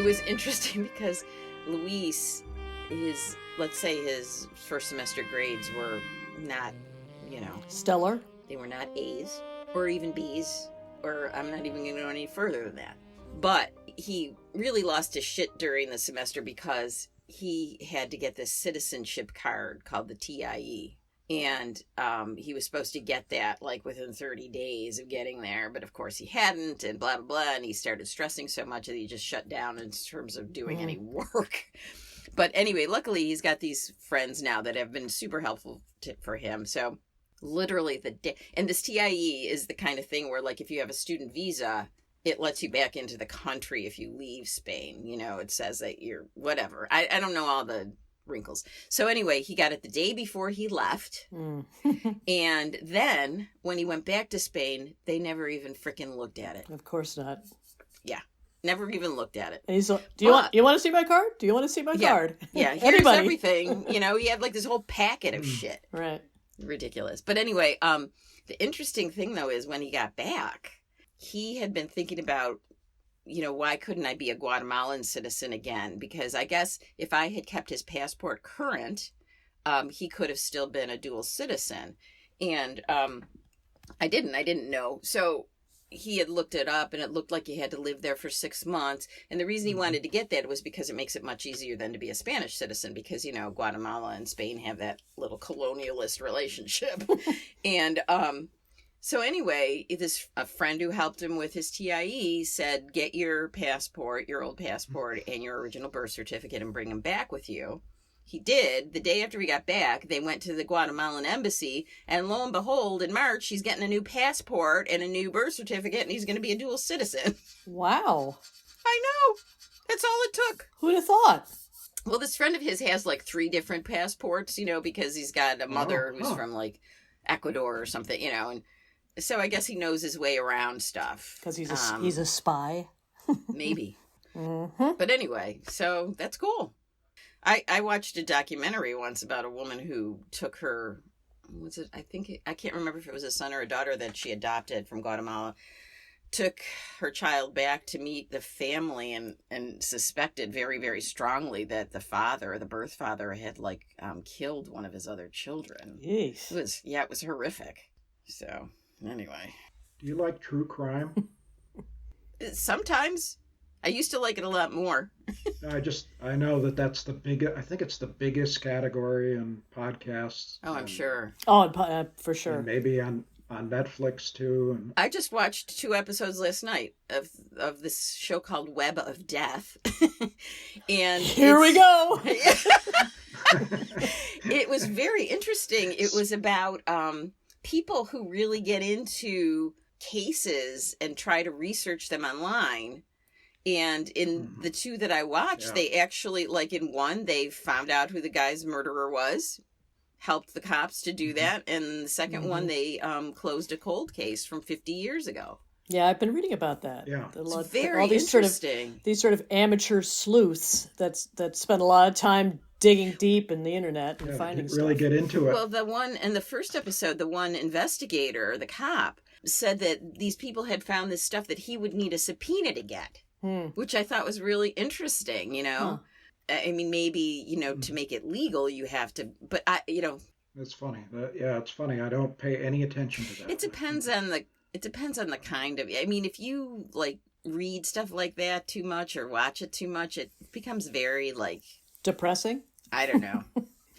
was interesting because Luis, let's say his first semester grades were not, stellar. They were not A's or even B's, or I'm not even going to go any further than that. But he really lost his shit during the semester because he had to get this citizenship card called the TIE. And he was supposed to get that like within 30 days of getting there. But of course he hadn't, and blah, blah, blah. And he started stressing so much that he just shut down in terms of doing any work. But anyway, luckily he's got these friends now that have been super helpful for him. So literally the day, and this TIE is the kind of thing where like if you have a student visa, it lets you back into the country if you leave Spain. It says that you're whatever. I don't know all the wrinkles. So anyway, he got it the day before he left. And then when he went back to Spain, they never even freaking looked at it. Of course not. Yeah. Never even looked at it. And he's like, you want to see my card? Do you want to see my card? Yeah. Here's everything. He had like this whole packet of shit. Right. Ridiculous. But anyway, the interesting thing though is when he got back, he had been thinking about, why couldn't I be a Guatemalan citizen again? Because I guess if I had kept his passport current, he could have still been a dual citizen. And I didn't know. So he had looked it up and it looked like he had to live there for 6 months. And the reason he wanted to get that was because it makes it much easier than to be a Spanish citizen because, Guatemala and Spain have that little colonialist relationship. And so anyway, a friend who helped him with his TIE said, get your passport, your old passport, and your original birth certificate and bring them back with you. He did. The day after he got back, they went to the Guatemalan embassy, and lo and behold, in March, he's getting a new passport and a new birth certificate, and he's going to be a dual citizen. Wow. I know. That's all it took. Who'd have thought? Well, this friend of his has like 3 different passports, because he's got a mother who's from like Ecuador or something, and so I guess he knows his way around stuff. Because he's a spy. Maybe. But anyway, so that's cool. I watched a documentary once about a woman who took her, I can't remember if it was a son or a daughter that she adopted from Guatemala, took her child back to meet the family and suspected very, very strongly that the birth father had killed one of his other children. Jeez. It was horrific. So anyway. Do you like true crime? Sometimes. I used to like it a lot more. I know that's I think it's the biggest category in podcasts. Oh, I'm sure. Oh, for sure. And maybe on Netflix too. And I just watched 2 episodes last night of this show called Web of Death. And here we go. It was very interesting. It was about people who really get into cases and try to research them online. And in the 2 that I watched, they actually, in one, they found out who the guy's murderer was, helped the cops to do that. And the second one, they closed a cold case from 50 years ago. Yeah, I've been reading about that. Yeah. It's very interesting. These sort of amateur sleuths that spend a lot of time digging deep in the internet and finding stuff. Really get into it. Well, in the first episode, the one investigator, the cop, said that these people had found this stuff that he would need a subpoena to get. Which I thought was really interesting, I mean, maybe, to make it legal, you have to, but It's funny. It's funny. I don't pay any attention to that. It depends on the kind of, I mean, if you read stuff like that too much or watch it too much, it becomes very depressing. I don't know.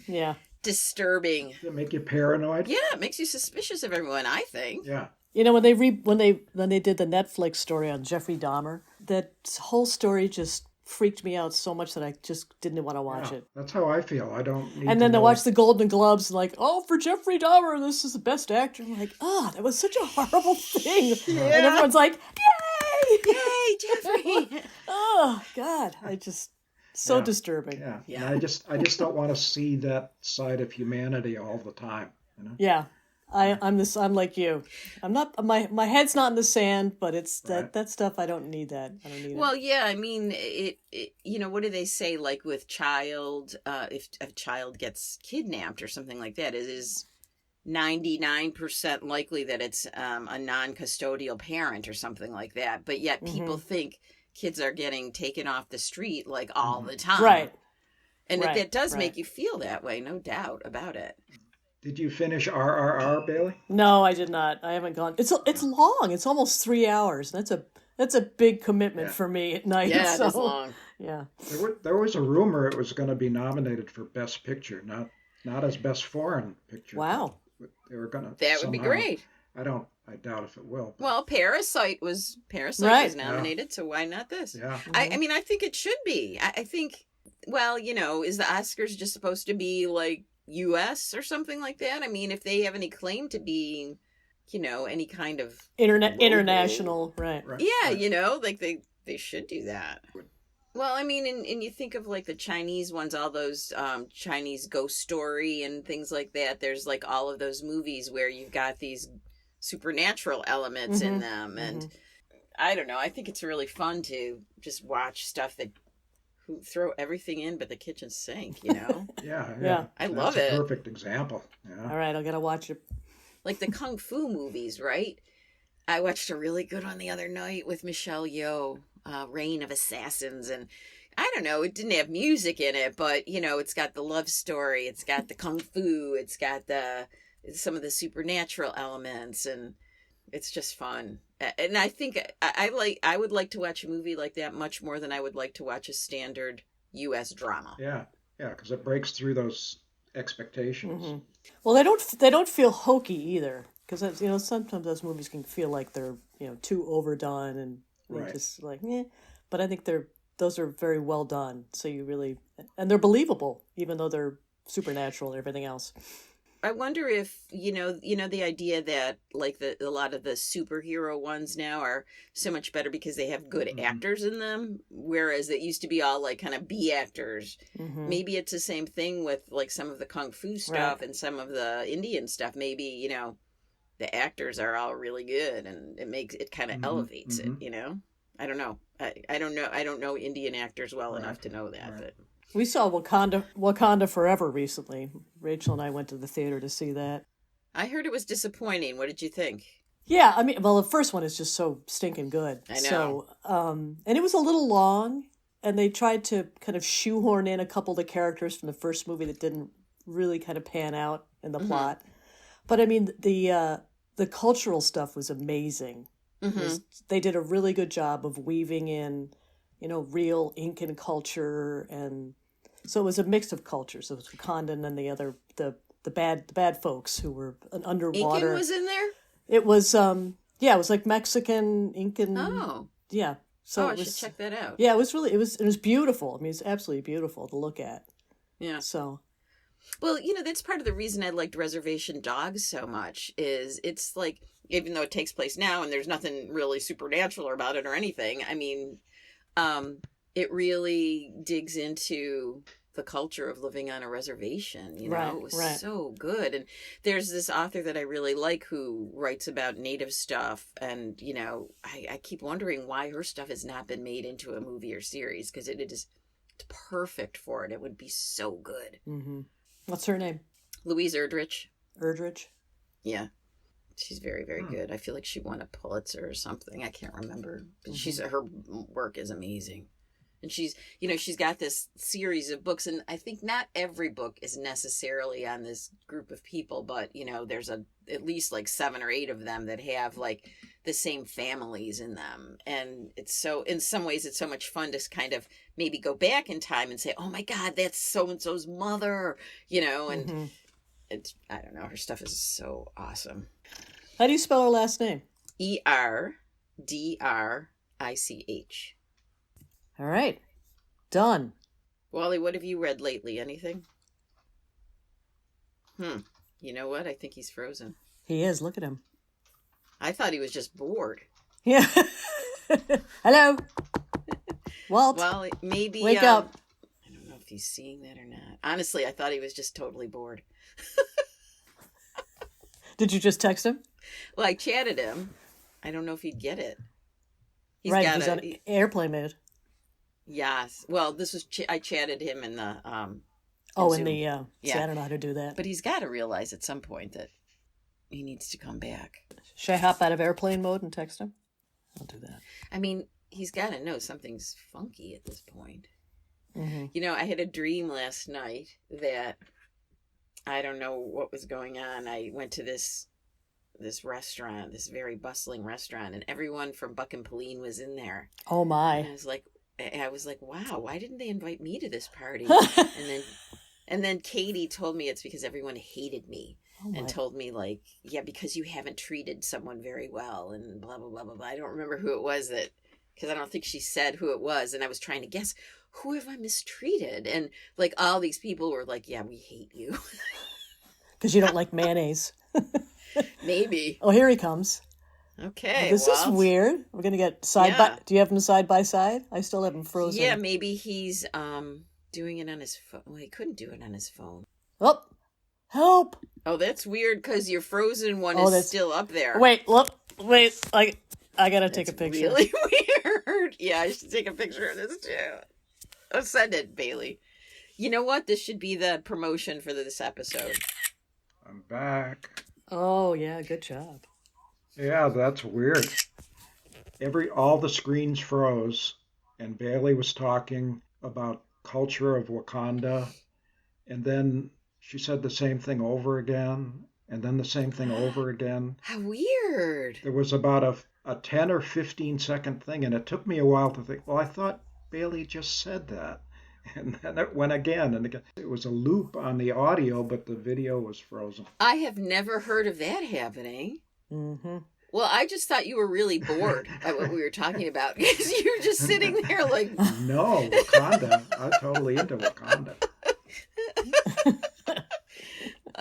Yeah. Disturbing. Does it make you paranoid? Yeah, it makes you suspicious of everyone, I think. Yeah. When they did the Netflix story on Jeffrey Dahmer, that whole story just freaked me out so much that I just didn't want to watch it. That's how I feel. I don't need And then to watch the Golden Globes and for Jeffrey Dahmer, this is the best actor. I'm like, that was such a horrible thing. Yeah. And everyone's like, yay! Yay, Jeffrey! Oh, God. So disturbing. Yeah. Yeah. And I just don't want to see that side of humanity all the time. Yeah. I'm like you. I'm not, my head's not in the sand, but it's that stuff. I don't need that. I don't need it. Well, yeah, I mean, it what do they say? With child, if a child gets kidnapped or something like that, it is 99% likely that it's a non-custodial parent or something like that. But yet people think kids are getting taken off the street like all the time. Right. And Right, it does right. make you feel that way, no doubt about it. Did you finish RRR, Bailey? No, I did not. I haven't gone. It's long. It's almost 3 hours. That's a big commitment Yeah. for me at night. Yeah, so, it is long. Yeah. There was a rumor it was going to be nominated for Best Picture, not as Best Foreign Picture. Wow. But they were going to. That would be great. I doubt if it will. But, Well, Parasite was Right. nominated, so why not this? yeah. I mean, I think it should be. I think, well, is the Oscars just supposed to be like U.S. or something like that? I mean, if they have any claim to being, any kind of International, right. yeah, right. like they should do that. Well, I mean, and you think of like the Chinese ones, all those Chinese ghost story and things like that. There's like all of those movies where you've got these supernatural elements in them, and I don't know. I think it's really fun to just watch stuff that throw everything in but the kitchen sink. Yeah. I love That's it. a perfect example. Yeah. All right, I gotta watch it. Like the kung fu movies, right? I watched a really good one the other night with Michelle Yeoh, Reign of Assassins, and I don't know, it didn't have music in it, but it's got the love story, it's got the kung fu, it's got some of the supernatural elements, and it's just fun. And I think I would like to watch a movie like that much more than I would like to watch a standard U.S. drama. Yeah, because it breaks through those expectations. Well, they don't feel hokey either, because sometimes those movies can feel like they're too overdone and Right. just like But I think those are very well done. So and they're believable, even though they're supernatural and everything else. I wonder if the idea that like a lot of the superhero ones now are so much better because they have good actors in them, whereas it used to be all like kind of B actors. Maybe it's the same thing with like some of the kung fu stuff and some of the Indian stuff. Maybe the actors are all really good, and it kind of elevates it. I don't know. I don't know Indian actors well enough to know that, but. We saw Wakanda Forever recently. Rachel and I went to the theater to see that. I heard it was disappointing. What did you think? Yeah, I mean, well, the first one is just so stinking good. I know. So, and it was a little long, and they tried to kind of shoehorn in a couple of the characters from the first movie that didn't really kind of pan out in the plot. But I mean, the cultural stuff was amazing. They did a really good job of weaving in, real Incan culture, and so it was a mix of cultures. It was Wakanda and then the bad folks who were underwater. Incan was in there? It was it was like Mexican, Incan. Oh. Yeah. So I should check that out. Yeah, it was beautiful. I mean, it's absolutely beautiful to look at. Yeah. So well, that's part of the reason I liked Reservation Dogs so much is it's like, even though it takes place now and there's nothing really supernatural about it or anything, I mean, it really digs into the culture of living on a reservation. It was so good. And there's this author that I really like who writes about native stuff, and I keep wondering why her stuff has not been made into a movie or series, because it's perfect for it. It would be so good. What's her name? Louise Erdrich. Erdrich? Yeah. She's very, very good. I feel like she won a Pulitzer or something. I can't remember. But her work is amazing. And she's got this series of books, and I think not every book is necessarily on this group of people, but there's at least like 7 or 8 of them that have like the same families in them. And it's so, in some ways, it's so much fun to kind of maybe go back in time and say, oh my God, that's so-and-so's mother, and it's, I don't know, her stuff is so awesome. How do you spell her last name? Erdrich. All right. Done. Wally, what have you read lately? Anything? You know what? I think he's frozen. He is. Look at him. I thought he was just bored. Yeah. Hello. Walt. Well, maybe... Wake up. I don't know if he's seeing that or not. Honestly, I thought he was just totally bored. Did you just text him? Well, I chatted him. I don't know if he'd get it. He's on airplane mode. Yes. Well, this was I chatted him in the in the yeah. See, I don't know how to do that. But he's got to realize at some point that he needs to come back. Should I hop out of airplane mode and text him? I'll do that. I mean, he's got to know something's funky at this point. Mm-hmm. You know, I had a dream last night that I don't know what was going on. I went to this restaurant, this very bustling restaurant, and everyone from Buck and Pauline was in there. Oh my! And I was like, wow, why didn't they invite me to this party? and then Katie told me it's because everyone hated me. And told me, like, yeah, because you haven't treated someone very well and blah, blah, blah, blah, blah. I don't remember who it was because I don't think she said who it was. And I was trying to guess, who have I mistreated? And, like, all these people were like, yeah, we hate you. Because you don't like mayonnaise. Maybe. Oh, here he comes. Okay. This is weird. We're going to get by. Do you have him side by side? I still have him frozen. Yeah, maybe he's doing it on his phone. Well, he couldn't do it on his phone. Oh, help. Oh, that's weird because your frozen one is still up there. Wait. I got to take a picture. Really weird. Yeah, I should take a picture of this too. Oh, send it, Bailey. You know what? This should be the promotion for this episode. I'm back. Oh, yeah. Good job. Yeah, that's weird. All the screens froze, and Bailey was talking about culture of Wakanda, and then she said the same thing over again, and then the same thing over again. How weird. There was about a 10 or 15 second thing, and it took me a while to think, well, I thought Bailey just said that. And then it went again and again. It was a loop on the audio, but the video was frozen. I have never heard of that happening. Mm-hmm. Well, I just thought you were really bored by what we were talking about because you were just sitting there like... No, Wakanda. I'm totally into Wakanda.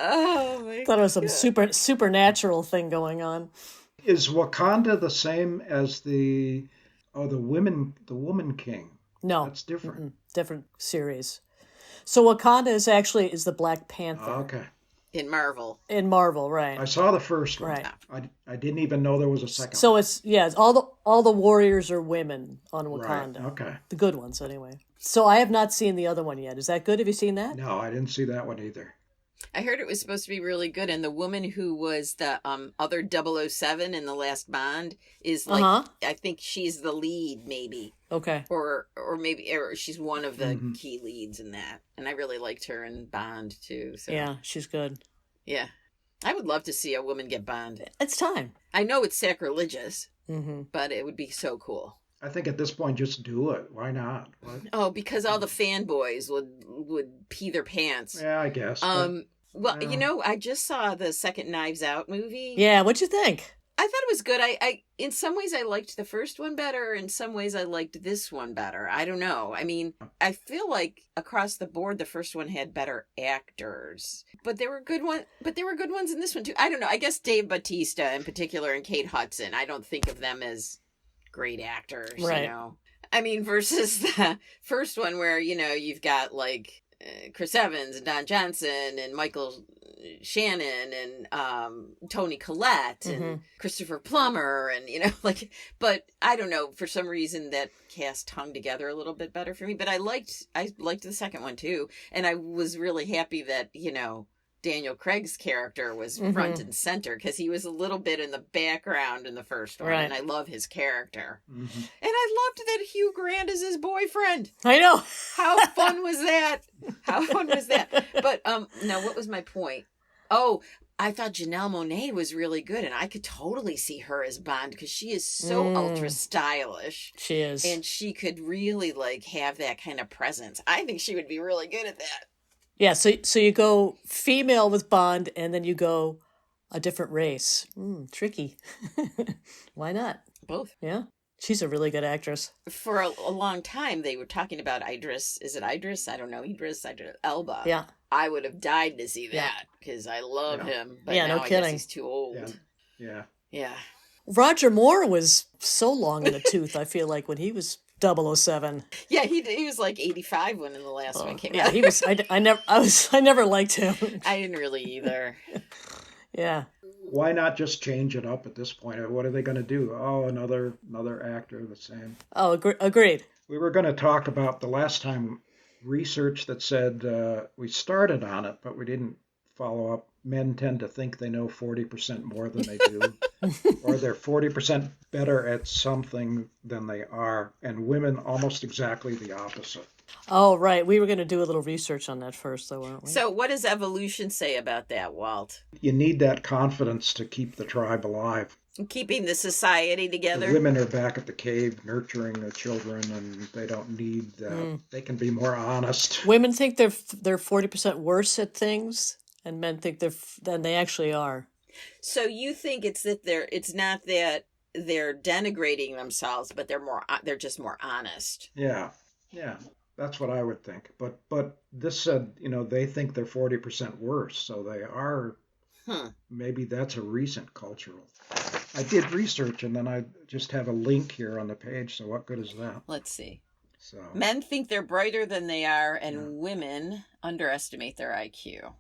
Oh my God. Thought it was some supernatural thing going on. Is Wakanda the same as the Woman King? No. That's different. Mm-mm. Different series. So Wakanda is the Black Panther. Okay. In Marvel. In Marvel, right. I saw the first one. Right. I didn't even know there was a second so one. it's all the warriors are women on Wakanda. Right. Okay. The good ones anyway. So I have not seen the other one yet. Is that good? Have you seen that? No, I didn't see that one either. I heard it was supposed to be really good, and the woman who was the other 007 in the last Bond is like, I think she's the lead, maybe. Okay. Or she's one of the key leads in that, and I really liked her in Bond too. So. Yeah, she's good. Yeah, I would love to see a woman get Bond. It's time. I know it's sacrilegious, but it would be so cool. I think at this point, just do it. Why not? What? Oh, because all the fanboys would pee their pants. Yeah, I guess. Well, you know, I just saw the second Knives Out movie. Yeah, what'd you think? I thought it was good. I in some ways I liked the first one better. In some ways I liked this one better. I don't know. I mean, I feel like across the board the first one had better actors, but there were good ones in this one too. I don't know. I guess Dave Bautista in particular and Kate Hudson. I don't think of them as great actors. Right. You know. I mean, versus the first one where you've got like Chris Evans and Don Johnson and Michael Shannon and Toni Collette and Christopher Plummer and but I don't know, for some reason that cast hung together a little bit better for me, but I liked the second one too, and I was really happy that Daniel Craig's character was front and center because he was a little bit in the background in the first one, and I love his character. And I loved that Hugh Grant is his boyfriend. I know. How fun was that? But now what was my point? Oh, I thought Janelle Monáe was really good, and I could totally see her as Bond because she is so ultra stylish. She is, and she could really have that kind of presence. I think she would be really good at that. Yeah, so you go female with Bond, and then you go a different race. Tricky. Why not? Both. Yeah. She's a really good actress. For a long time, they were talking about Idris. Is it Idris? I don't know. Idris Elba. Yeah. I would have died to see that because I love him. But now no I kidding. guess he's too old. Yeah. Roger Moore was so long in the tooth, I feel like, when he was 007. Yeah, he was like 85 when the last one came out. Yeah, he was. I never liked him. I didn't really either. Yeah. Why not just change it up at this point? What are they going to do? Oh, another actor the same. Oh, agreed. We were going to talk about the last time research that said we started on it, but we didn't follow up, men tend to think they know 40% more than they do, or they're 40% better at something than they are, and women almost exactly the opposite. Oh, right. We were going to do a little research on that first, though, weren't we? So what does evolution say about that, Walt? You need that confidence to keep the tribe alive. Keeping the society The together? women are back at the cave nurturing the children, and they don't need that. They can be more honest. Women think they're 40% worse at things, and men think than they actually are. So you think it's not that they're denigrating themselves, but they're just more honest. Yeah, that's what I would think. But this said, they think they're 40% worse, so they are. Maybe that's a recent cultural. I did research, and then I just have a link here on the page. So what good is that? Let's see. So Men think they're brighter than they are, and women underestimate their IQ.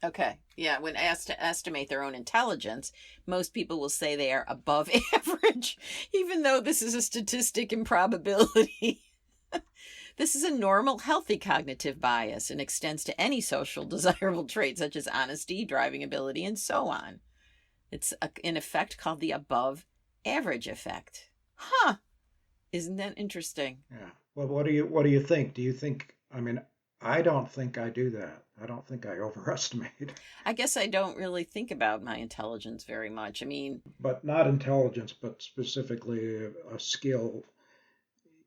Okay. Yeah, when asked to estimate their own intelligence, most people will say they are above average, even though this is a statistic in probability. This is a normal, healthy cognitive bias and extends to any social desirable trait such as honesty, driving ability, and so on. It's an effect called the above average effect. Huh. Isn't that interesting? yeah. Well, what do you think? Do you think? I mean, I don't think I do that. I don't think I overestimate. I guess I don't really think about my intelligence very much. I mean, But not intelligence, but specifically a skill.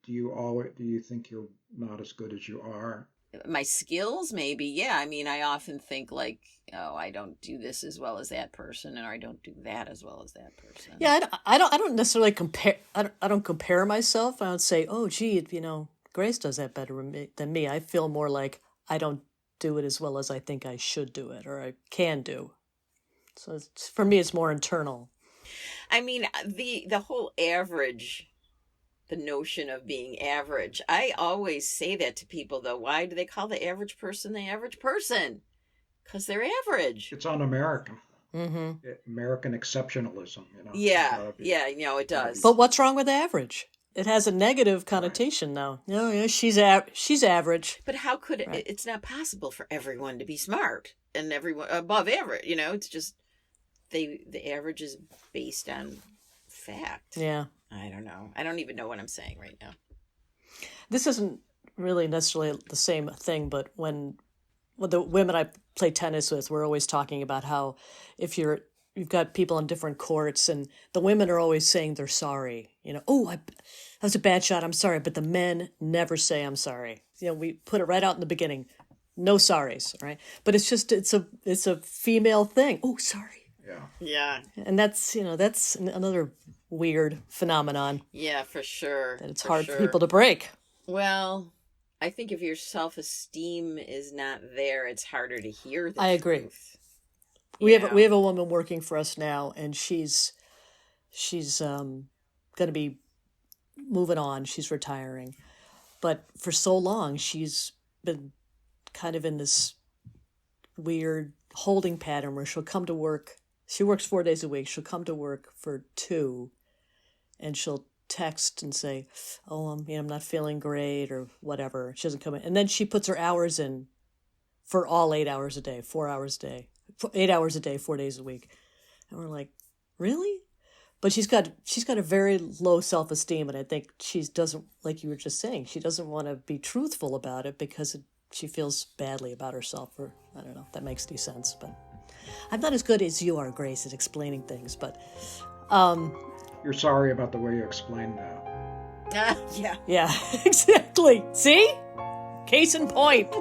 Do you think you're not as good as you are? my skills, maybe. Yeah. I mean, I often think like, oh, I don't do this as well as that person, or I don't do that as well as that person. Yeah, I don't necessarily compare. I don't compare myself. I don't say, oh, gee, Grace does that better than me. I feel more like I don't do it as well as I think I should do it or I can do. So for me, it's more internal. I mean, the whole average, the notion of being average. I always say that to people, though. Why do they call the average person the average person? Because they're average. It's un-American. Mm-hmm. American exceptionalism, Yeah, it does. But what's wrong with average? It has a negative connotation now. No, yeah, she's average. But how could it? Right. It's not possible for everyone to be smart and everyone above average. It's just the average is based on fact. Yeah. I don't know. I don't even know what I'm saying right now. This isn't really necessarily the same thing, but when the women I play tennis with, we're always talking about how if you've got people on different courts and the women are always saying they're sorry. That was a bad shot, I'm sorry. But the men never say I'm sorry. We put it right out in the beginning. No sorries, right? But it's just, it's a female thing. Oh, sorry. Yeah. And that's another weird phenomenon. Yeah, for sure. That it's hard for people to break. Well, I think if your self-esteem is not there, it's harder to hear the I agree. truth. We have a woman working for us now, and she's going to be moving on. She's retiring, but for so long she's been kind of in this weird holding pattern where she'll come to work. She works 4 days a week. She'll come to work for 2, and she'll text and say, "Oh, I'm not feeling great," or whatever. She doesn't come in, and then she puts her hours in for all 8 hours a day, 4 hours a day, 8 hours a day, 4 days a week, and we're like, really? But she's got a very low self-esteem, and I think she doesn't, like you were just saying, she doesn't want to be truthful about it because she feels badly about herself, or I don't know if that makes any sense, but. I'm not as good as you are, Grace, at explaining things, but... You're sorry about the way you explained that. Yeah. Yeah, exactly. See? Case in point.